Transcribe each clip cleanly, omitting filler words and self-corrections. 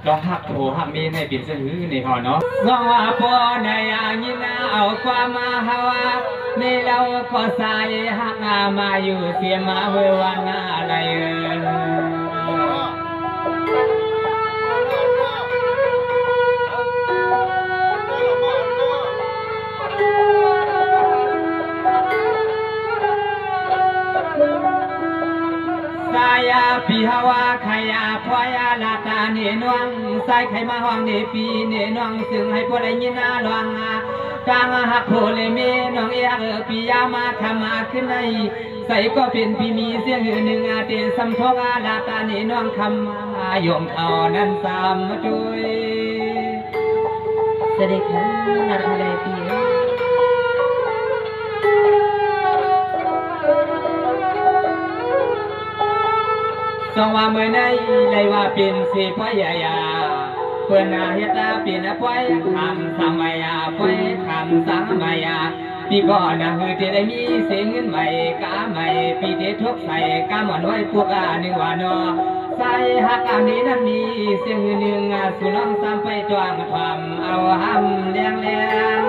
ต้องหักโผหักมีในปิ่นเสือในหอเนาะสองว่าปอในอย่างนี้นะเอาความมาหาวาในเราก็สายหักมาอยู่เสียมาเววันอะไรสายปีฮาวาขยาพอยาลาตาเนนวงสายไขมาห้องเนปีเนนวงซึ่งให้พอได้ยินนาลวงกางหักโผเลเมน้องเอปียามาขมาขึ้นในใส่ก็เป็นปีมีเสียงหนึ่งเตียนสัมทกลาตาเนนวงคำโยมเอานั้นสามจุยสวัสดีค่ะนาทะเลปีสองว่าเมื่อในเลยว่าเป็นสีพยายาเพื่อนอาเหตาเป็นพอยคำสังมายาพอยคำสังมายาปีก่อนนะคือที่ได้มีเสียงเงินใหม่กาใหม่ปีที่ทุกใส่กาหมอนไว้พวกหนึ่งวันนอใส่หักอันนี้นั้นมีเสียงหนึ่งสุน้องซ้ำไปจวงทำเอาห้ำเลี้ยงเลี้ยง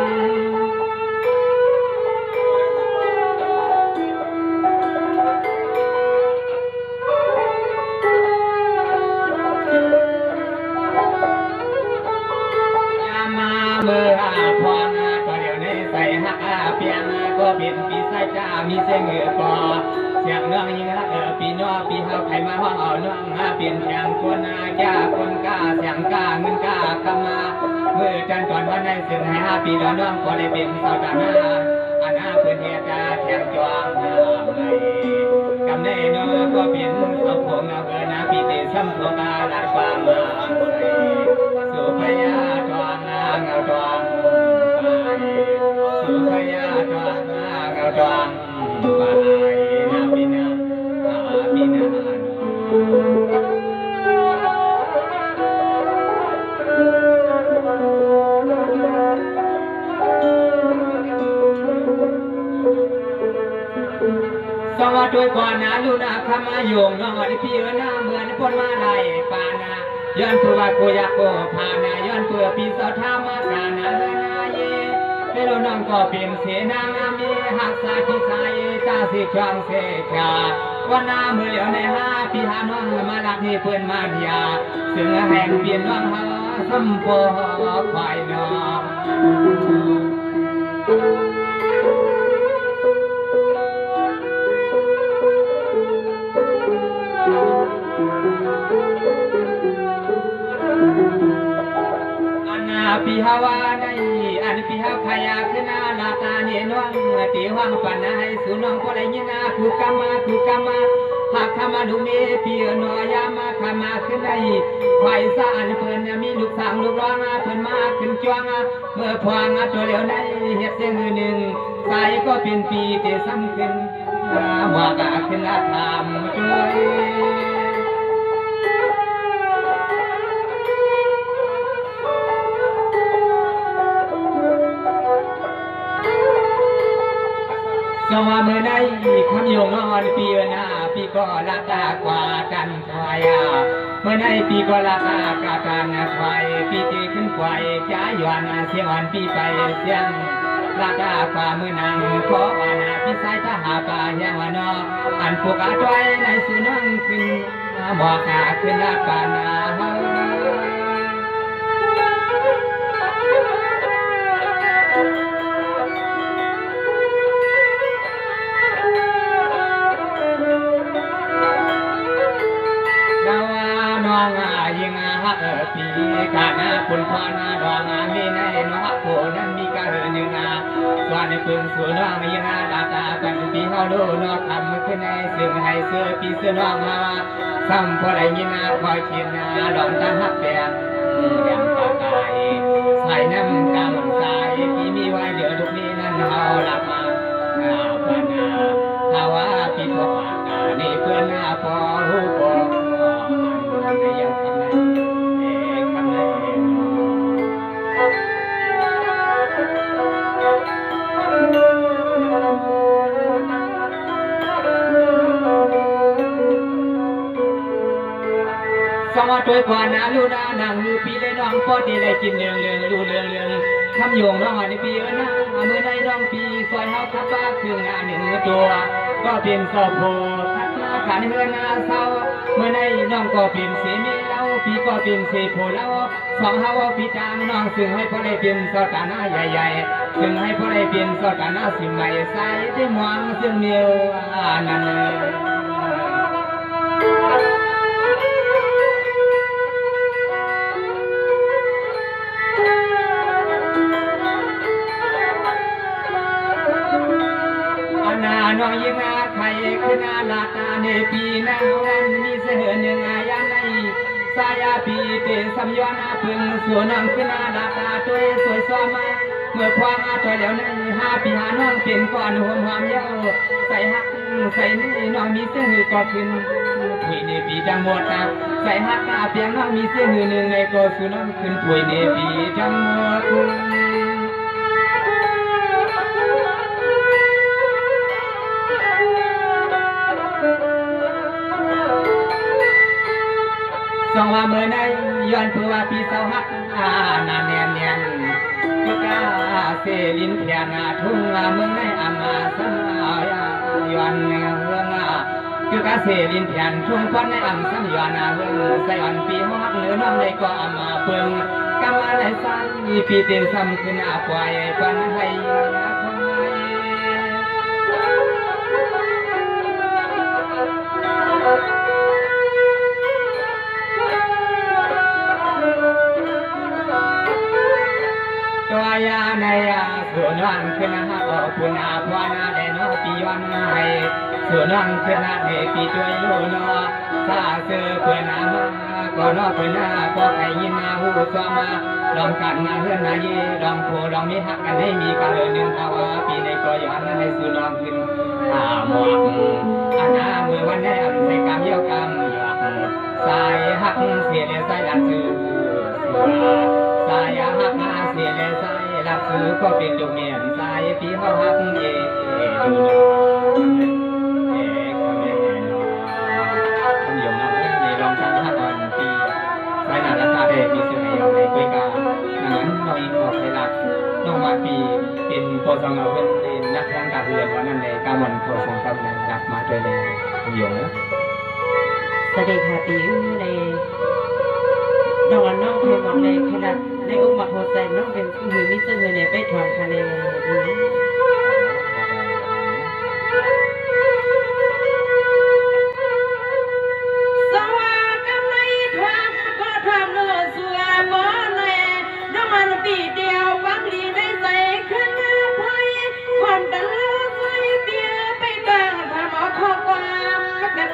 เมื่อพรก็เดี๋ยวนี้ใส่หักเปียงก็เป็นปีใส่จ้ามีเสียงเงือกอเสียงน้องยิงปีนอปีเฮาไข่มาห้องเอาน้องเปลี่ยนแข่งคนแก่คนกล้าเสียงกล้าเงินกล้าคำมาเมื่อจันก่อนวันในสึงให้5 ปีแล้วน้องก็เลยเป็นสาวดานาอันเพื่อนเฮียตาแทงจวงไม่กำเนิดน้องก็เป็นสาวพงเอาเงินปีเตสัมพงาลาดฟังสุพยาจวงเงาจวงไปสุพยาจวงเงาจวงไปนาปีนาปีนาสวัสดีก่อนนะลูนาขมาโยงน้องอดีพี่หน้าเหมือนพ้นมาไล่ปานาย้อนเพื่อโกยาโกพานาย้อนเพื่อปีเสาท่ามากานาเฮนาเยเปโลน้องก็เป็นเสนามีหักสายพิสายจ้าสิช่างเสกาวันนาเมื่อเหลียวใน5 ปีหาน้องมาลักนี่เพื่อนมาเดียซึ่งแห่งเปลี่ยนน้องหาสัมโพควายน้องปีฮาวาได้อันปีฮาวขยาขึ้นลาตาเนน้องตีห้องปันให้สุน้องพอได้ยินคือกามาหากขมาดูเมปีนอยามาขมาขึ้นได้ไฟสานเพิ่นมีลูกสาวลูกร้องเพิ่นมาขึ้นจวงเมื่อพวงตัวเหลียวในเฮ็ดเสียงหนึ่งใส่ก็เป็นปีเตซ้ำขึ้นว่ากะขึ้นละทำด้วยสว่าเมื่อในคำโยงนอนปีนาปีก็ละตากว่ากันควายเมื่อในปีก็ละตากากันควายปีตีขึ้นควายจ้าหยวนเสียงวันปีไปเสียงละตากว่ามือนางขอวานาปีสายทหารปายังวานออันพวกอาต้อยในสุนังขึ้นบอกขาขึ้นละปานายิงหักปีกานาคุณพ่อนาดองมีในนหักโผนั้นมีกระเรือนหนึ่งส่วนในปืนสวนน้องยิงลาตากันปีเขาดูนอกทำขึ้นในซึ่งให้เสื้อปีเสื้อน้องมาซ้ำพอได้ยินคอยชินหลอนตั้งหักแดงแดงตาตายใส่น้ำกำมันใส่ปีมีไว้เดี๋ยวทุกนี้นั้นเอาหลับมาปนาถ้าว่าปีพวกนี่เพื่อนพอหูพอยังทำในสวัสดี กว่านาลูนานังมือปีเลยน้องพอดีเลยกินเรื่องรู้เรื่องทำโยงน้องในปีนะเมื่อในน้องปีซอยเฮาทับบ้าเครื่องงานหนึ่งตัวก็เป็นสอบโพทัดมาขันเฮือนนาเศร้าเมื่อในน้องก็เป็นเสมีเล่าปีก็เป็นเสโพเล่าสองเฮาปีจางน้องซึ่งให้พอได้เป็นสตาหน้าใหญ่ๆซึ่งให้พอได้เป็นสตาหน้าสิใหม่ใส่ได้มองซึ่งเมียวนั่นน้องยิงอาไทยขึ้นอาลาตาในปีนาวันมีเสือหนึ่งอายามในสายาปีเตสัมยอนาพึงสวนน้องขึ้นอาลาตาตัวสวยซ้อมาเมื่อความอาตัวเดียวนั้น5 ปีหาน้องเป็นก่อนหัวหอมเย้าใส่หักใส่นี่น้องมีเสื้อหือก็ขึ้นถุยในปีจังหมดนะใส่หักอาเพียงน้องมีเสื้อหือหนึ่งในก็สูน้องขึ้นถุยในปีจังหมดสองว่าเมื่อในย้อนเพื่อว่าปีเสาหักนาเนียนก็กาเสลินเทียนาทุ่งเมืองในอามาสายย้อนเมืองก็กาเสลินเทียนทุ่งควันในอัมสังย้อนเมืองใส่อ่อนปีหักเหนือน้องในก็อามาเปิงกำมาในสายปีเต็มซ้ำขึ้นอาปล่อยปันให้ตัวยาในส่วนวันขึ้นหักคุณอาพวนาได้นอปีวันให้ส่วนวันขึ้นหักในปีตัวลูนอซาเสือเพื่อนมาก็นอเพื่อนก็ไอ้ยินนาหูซ้อมาลองกันนาเพื่อนนาเยลองโผลองมีหักกันให้มีกันเลยหนึ่งเอาปีในก็ย้อนในส่วนลองขึ้นหมอกอันนาเมื่อวันได้อันใส่กรรมเยี่ยวกรรมหยอกสายหักเสียเลยสายดันซื้อสายหักมาเสียเลยสายรับซื้อก็เป็นลูกเมียนสายพี่เขาหักเย่ดูนคำเย่คำยงนะในลองทำหักอ่อนปีสายหนาราคาเด็กมีเสน่ห์ในกุยกาดังนั้นเราอีกออกให้รักน้องมาปีเป็นโพสังเอาเป็นนักทางการเรือนวันนั้นในการวันโพสังกำลังรักมาด้วยเลยคำยงเสด็จหาปีในน้องไทยมองในขนาดในองค์มาโพแซนน้องเป็นมือมิสเตอร์เนี่ยไปถอนคะแนนสวัสดีกำไรทำก็ทำเนื้อสัวบ่แน่น้ำมันปีเดียวฟังดีได้ใส่ขึ้นมาพายความตลอดใส่เบียไปดังทำเอาข้อความกัน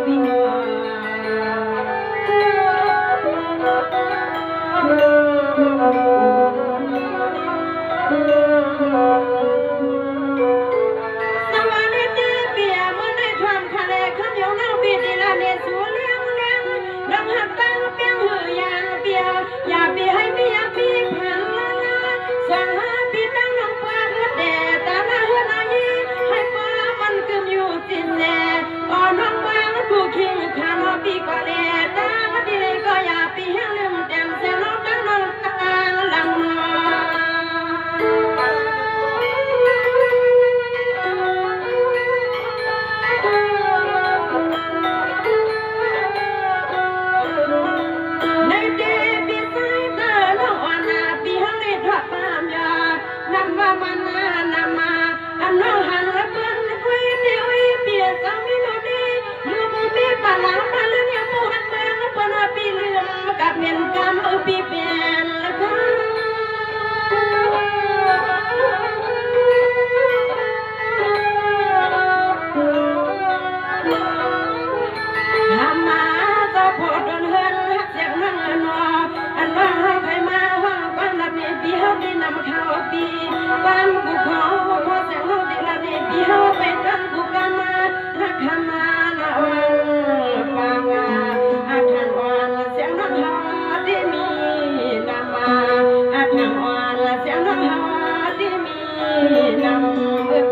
พี่น้อง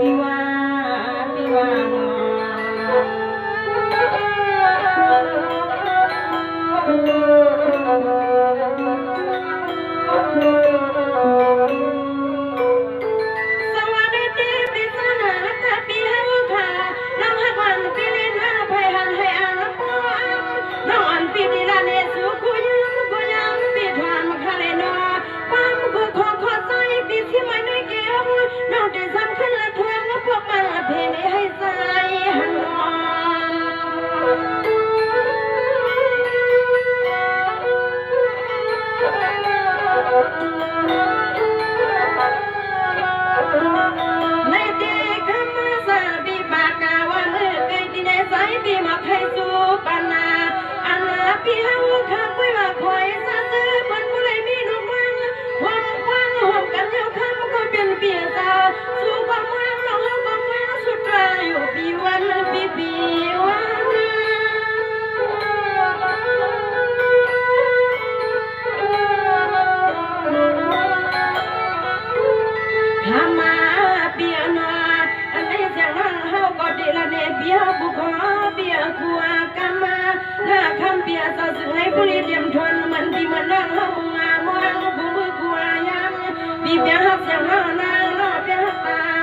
พี่ว่าพี่เปียหักเสียงน้านางน้อเปียหักตา